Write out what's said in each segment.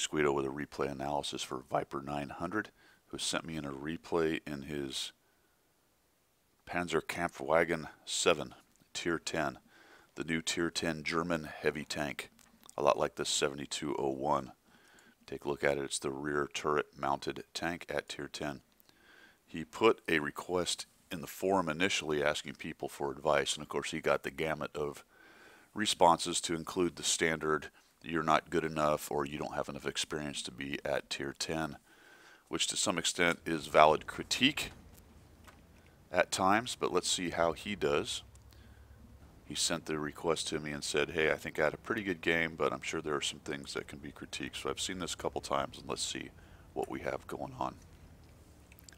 Space Guido with a replay analysis for Viper900, who sent me in a replay in his Panzerkampfwagen 7, Tier 10, the new Tier 10 German heavy tank, a lot like the 7201. Take a look at it. It's the rear turret mounted tank at Tier 10. He put a request in the forum initially asking people for advice, and of course he got the gamut of responses to include the standard "you're not good enough" or "you don't have enough experience to be at Tier 10," which to some extent is valid critique at times, but let's see how he does. He sent the request to me and said, "Hey, I think I had a pretty good game, but I'm sure there are some things that can be critiqued." So I've seen this a couple times, and let's see what we have going on.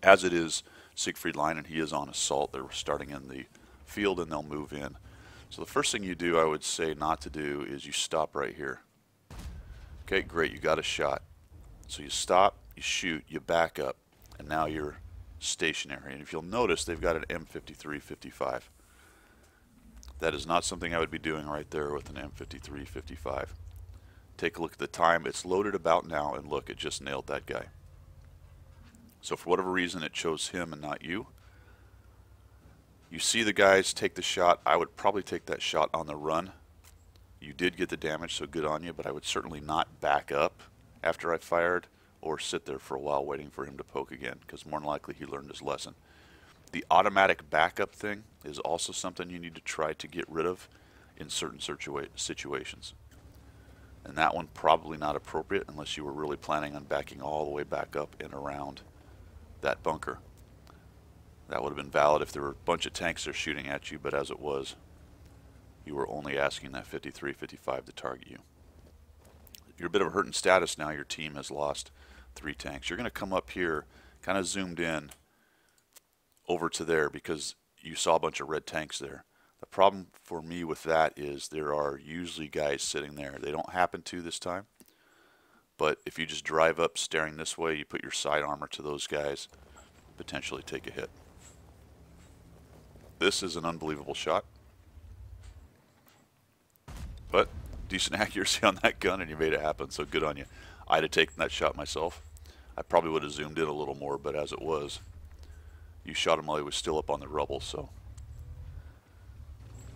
As it is Siegfried line, and he is on assault. They're starting in the field and they'll move in. So the first thing you do, I would say not to do, is you stop right here. Okay, great, you got a shot. So you stop, you shoot, you back up, and now you're stationary. And if you'll notice, they've got an M53-55. That is not something I would be doing right there with an M53-55. Take a look at the time. It's loaded about now, and look, it just nailed that guy. So for whatever reason, it chose him and not you. You see the guys take the shot. I would probably take that shot on the run. You did get the damage, so good on you, but I would certainly not back up after I fired or sit there for a while waiting for him to poke again, because more than likely he learned his lesson. The automatic backup thing is also something you need to try to get rid of in certain situations. And that one probably not appropriate unless you were really planning on backing all the way back up and around that bunker. That would have been valid if there were a bunch of tanks there shooting at you, but as it was, you were only asking that 53-55 to target you. You're a bit of a hurting status now. Your team has lost 3 tanks. You're going to come up here, kind of zoomed in over to there because you saw a bunch of red tanks there. The problem for me with that is there are usually guys sitting there. They don't happen to this time, but if you just drive up staring this way, you put your side armor to those guys, potentially take a hit. This is an unbelievable shot, but decent accuracy on that gun, and you made it happen, so good on you. I'd have taken that shot myself. I probably would have zoomed in a little more, but as it was, you shot him while he was still up on the rubble, so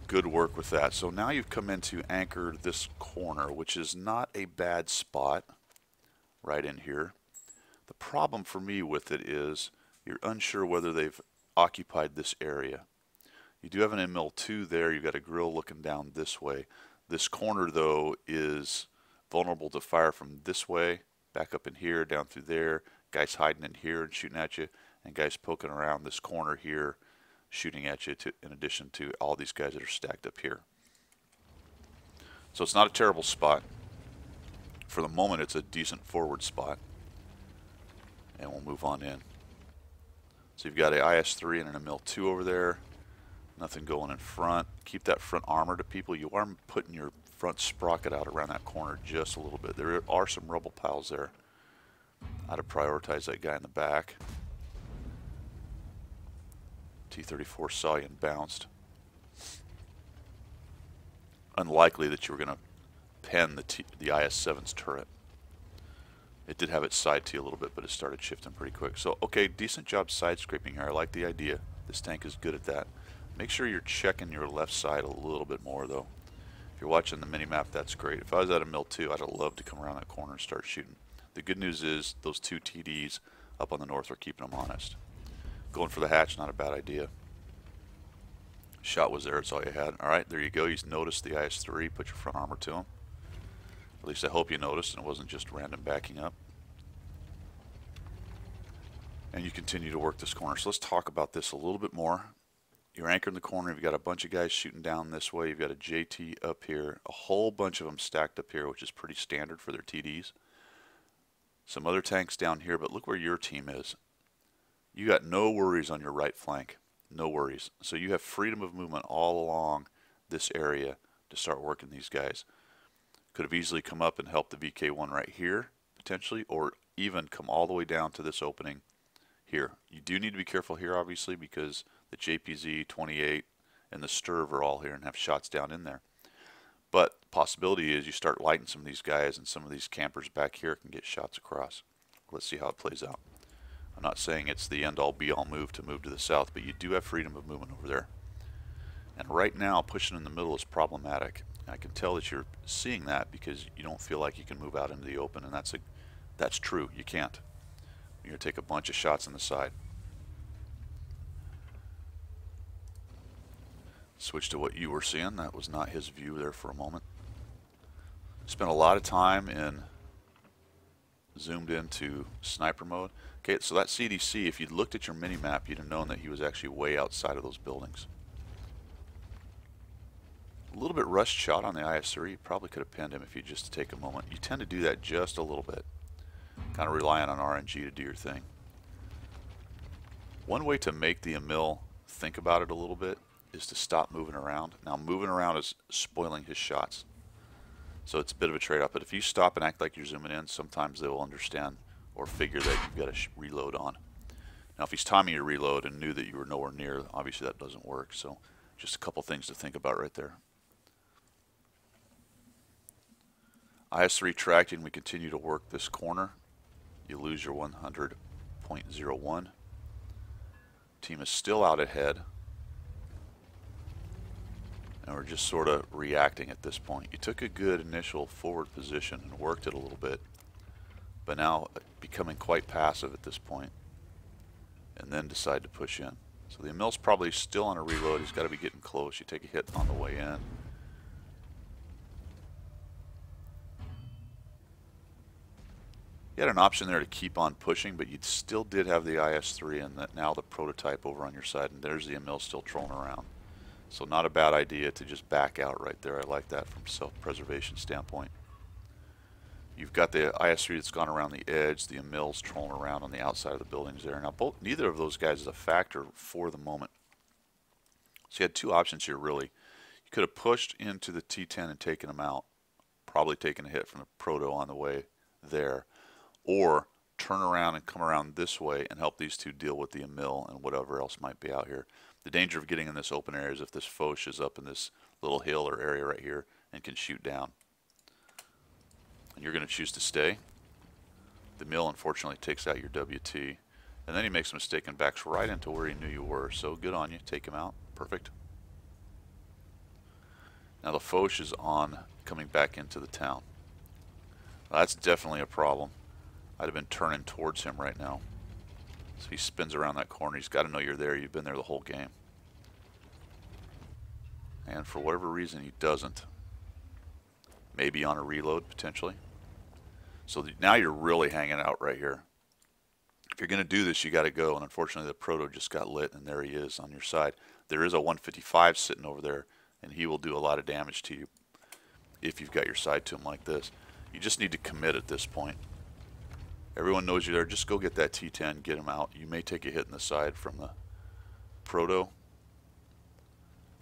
good work with that. So now you've come into anchor this corner, which is not a bad spot right in here. The problem for me with it is you're unsure whether they've occupied this area. You do have an ML2 there. You've got a grill looking down this way. This corner, though, is vulnerable to fire from this way, back up in here, down through there, guys hiding in here and shooting at you, and guys poking around this corner here, shooting at you, in addition to all these guys that are stacked up here. So it's not a terrible spot. For the moment, it's a decent forward spot. And we'll move on in. So you've got an IS-3 and an ML2 over there. Nothing going in front. Keep that front armor to people. You are putting your front sprocket out around that corner just a little bit. There are some rebel pals there. I'd have prioritized that guy in the back. T-34 saw you and bounced. Unlikely that you were going to pen the IS-7's turret. It did have its side T a little bit, but it started shifting pretty quick. So, okay, decent job side scraping here. I like the idea. This tank is good at that. Make sure you're checking your left side a little bit more, though. If you're watching the mini-map, that's great. If I was at a MIL-2, I'd have loved to come around that corner and start shooting. The good news is those 2 TDs up on the north are keeping them honest. Going for the hatch, not a bad idea. Shot was there, that's all you had. Alright, there you go. You noticed the IS-3. Put your front armor to him. At least I hope you noticed and it wasn't just random backing up. And you continue to work this corner. So let's talk about this a little bit more. You're anchoring the corner. You've got a bunch of guys shooting down this way. You've got a JT up here. A whole bunch of them stacked up here, which is pretty standard for their TDs. Some other tanks down here, but look where your team is. You got no worries on your right flank. No worries. So you have freedom of movement all along this area to start working these guys. Could have easily come up and helped the VK1 right here, potentially, or even come all the way down to this opening here. You do need to be careful here, obviously, because the JPZ-28 and the Sturv are all here and have shots down in there. But the possibility is you start lighting some of these guys, and some of these campers back here can get shots across. Let's see how it plays out. I'm not saying it's the end-all be-all move to the south, but you do have freedom of movement over there. And right now, pushing in the middle is problematic. I can tell that you're seeing that because you don't feel like you can move out into the open, and that's true. You can't. You're going to take a bunch of shots on the side. Switch to what you were seeing. That was not his view there for a moment. Spent a lot of time in zoomed into sniper mode. Okay, so that CDC, if you'd looked at your mini-map, you'd have known that he was actually way outside of those buildings. A little bit rushed shot on the IS-3. You probably could have pinned him if you just take a moment. You tend to do that just a little bit. Kind of relying on RNG to do your thing. One way to make the Emil think about it a little bit is to stop moving around. Now, moving around is spoiling his shots. So it's a bit of a trade-off. But if you stop and act like you're zooming in, sometimes they will understand or figure that you've got to reload on. Now, if he's timing your reload and knew that you were nowhere near, obviously that doesn't work. So just a couple things to think about right there. IS-3 tracking, we continue to work this corner. You lose your 100.01. Team is still out ahead. And we're just sort of reacting at this point. You took a good initial forward position and worked it a little bit, but now becoming quite passive at this point, and then decide to push in. So the Emil's probably still on a reload. He's got to be getting close. You take a hit on the way in. You had an option there to keep on pushing, but you still did have the IS-3 and now the prototype over on your side, and there's the Emil still trolling around. So not a bad idea to just back out right there. I like that from a self-preservation standpoint. You've got the IS-3 that's gone around the edge, the Emil's trolling around on the outside of the buildings there. Now, neither of those guys is a factor for the moment. So you had two options here, really. You could have pushed into the T-10 and taken them out, probably taken a hit from the Proto on the way there, or turn around and come around this way and help these two deal with the Emil and whatever else might be out here. The danger of getting in this open area is if this Foch is up in this little hill or area right here and can shoot down. And you're going to choose to stay. The Emil unfortunately takes out your WT, and then he makes a mistake and backs right into where he knew you were. So good on you. Take him out. Perfect. Now the Foch is on coming back into the town. Well, that's definitely a problem. I'd have been turning towards him right now. So he spins around that corner. He's got to know you're there. You've been there the whole game. And for whatever reason, he doesn't. Maybe on a reload, potentially. So now you're really hanging out right here. If you're going to do this, you got to go. And unfortunately, the Proto just got lit, and there he is on your side. There is a 155 sitting over there, and he will do a lot of damage to you if you've got your side to him like this. You just need to commit at this point. Everyone knows you're there. Just go get that T-10, get him out. You may take a hit in the side from the Proto.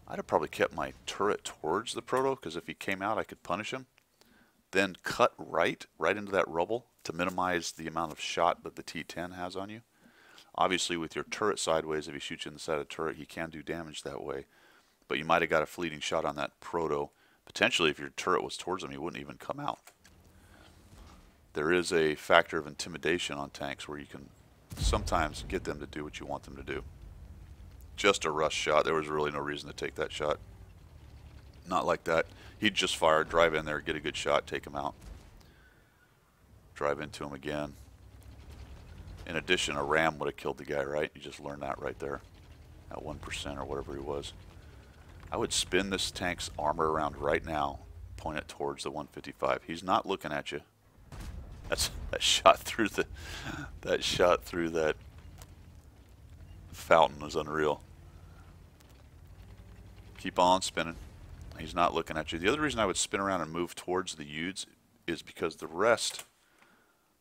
I'd have probably kept my turret towards the Proto, because if he came out, I could punish him. Then cut right into that rubble to minimize the amount of shot that the T-10 has on you. Obviously, with your turret sideways, if he shoots you in the side of the turret, he can do damage that way. But you might have got a fleeting shot on that Proto. Potentially, if your turret was towards him, he wouldn't even come out. There is a factor of intimidation on tanks where you can sometimes get them to do what you want them to do. Just a rush shot. There was really no reason to take that shot. Not like that. He'd just fire, drive in there, get a good shot, take him out. Drive into him again. In addition, a ram would have killed the guy, right? You just learned that right there. At 1% or whatever he was. I would spin this tank's armor around right now, point it towards the 155. He's not looking at you. That shot through that fountain was unreal. Keep on spinning. He's not looking at you. The other reason I would spin around and move towards the Uds is because the rest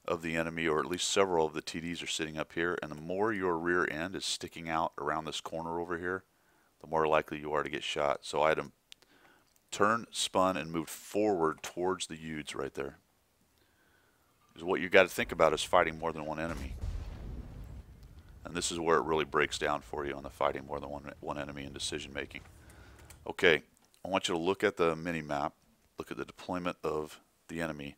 of the enemy, or at least several of the TDs, are sitting up here, and the more your rear end is sticking out around this corner over here, the more likely you are to get shot. So I had him turn, spun, and moved forward towards the Uds right there. Because what you got to think about is fighting more than one enemy. And this is where it really breaks down for you on the fighting more than one enemy and decision making. Okay, I want you to look at the mini map. look at the deployment of the enemy,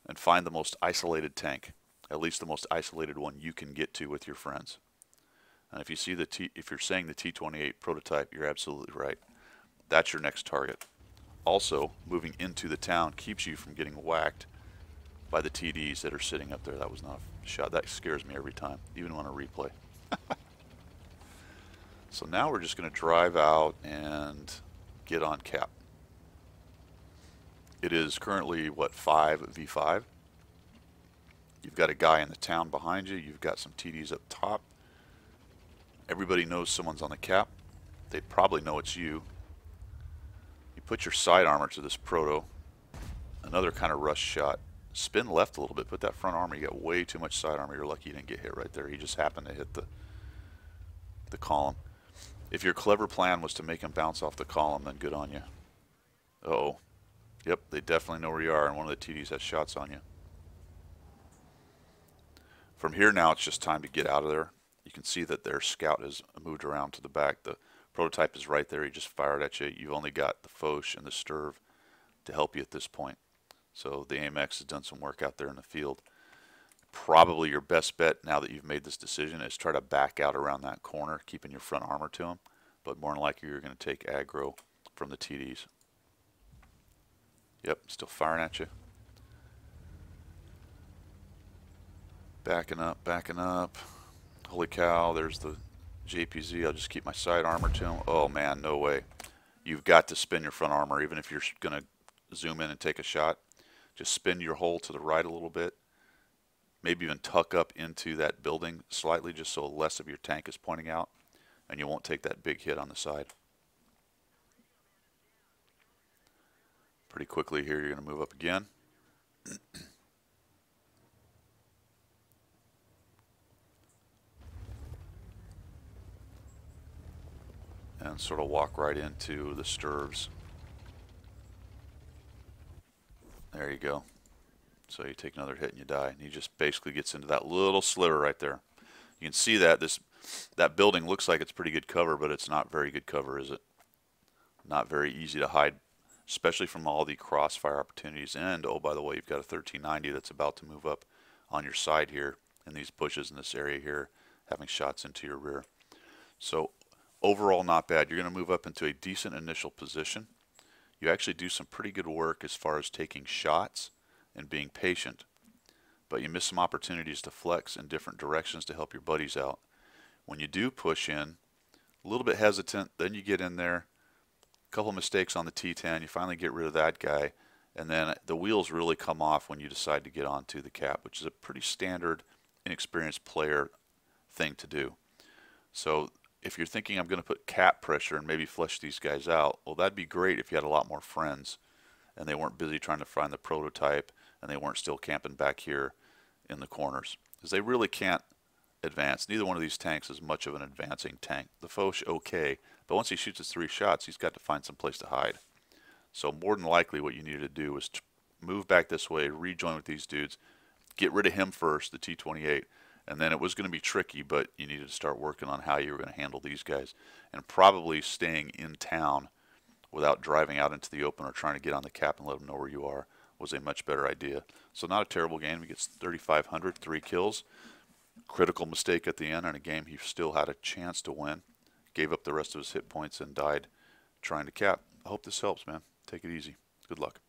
and find the most isolated tank, at least the most isolated one you can get to with your friends. And if you see if you're saying the T-28 prototype, you're absolutely right. That's your next target. Also, moving into the town keeps you from getting whacked by the TDs that are sitting up there. That was not a shot. That scares me every time, even on a replay. So now we're just going to drive out and get on cap. It is currently, what, 5v5? You've got a guy in the town behind you. You've got some TDs up top. Everybody knows someone's on the cap. They probably know it's you. You put your side armor to this proto. Another kind of rush shot. Spin left a little bit. Put that front armor. You got way too much side armor. You're lucky you didn't get hit right there. He just happened to hit the column. If your clever plan was to make him bounce off the column, then good on you. Uh-oh. Yep, they definitely know where you are, and one of the TDs has shots on you. From here now, it's just time to get out of there. You can see that their scout has moved around to the back. The prototype is right there. He just fired at you. You've only got the Foch and the Sturv to help you at this point. So the AMX has done some work out there in the field. Probably your best bet now that you've made this decision is try to back out around that corner, keeping your front armor to him. But more than likely, you're going to take aggro from the TDs. Yep, still firing at you. Backing up, backing up. Holy cow, there's the JPZ. I'll just keep my side armor to him. Oh man, no way. You've got to spin your front armor, even if you're going to zoom in and take a shot. Just spin your hull to the right a little bit. Maybe even tuck up into that building slightly, just so less of your tank is pointing out, and you won't take that big hit on the side. Pretty quickly here, you're going to move up again. And sort of walk right into the Sturvs. There you go. So you take another hit and you die. And he just basically gets into that little sliver right there. You can see that that building looks like it's pretty good cover, but it's not very good cover, is it? Not very easy to hide, especially from all the crossfire opportunities. And, oh, by the way, you've got a 1390 that's about to move up on your side here in these bushes in this area here, having shots into your rear. So overall, not bad. You're going to move up into a decent initial position. You actually do some pretty good work as far as taking shots and being patient, but you miss some opportunities to flex in different directions to help your buddies out. When you do push in, a little bit hesitant, then you get in there, a couple mistakes on the T10, you finally get rid of that guy, and then the wheels really come off when you decide to get onto the cap, which is a pretty standard, inexperienced player thing to do. So if you're thinking I'm going to put cap pressure and maybe flush these guys out, well, that'd be great if you had a lot more friends and they weren't busy trying to find the prototype and they weren't still camping back here in the corners, because they really can't advance. Neither one of these tanks is much of an advancing tank. The Foch, okay, but once he shoots his 3 shots, he's got to find some place to hide. So more than likely what you needed to do was to move back this way, rejoin with these dudes, get rid of him first, the T-28, and then it was going to be tricky, but you needed to start working on how you were going to handle these guys, and probably staying in town without driving out into the open or trying to get on the cap and let them know where you are was a much better idea. So not a terrible game. He gets 3,500, 3 kills. Critical mistake at the end in a game he still had a chance to win. Gave up the rest of his hit points and died trying to cap. I hope this helps, man. Take it easy. Good luck.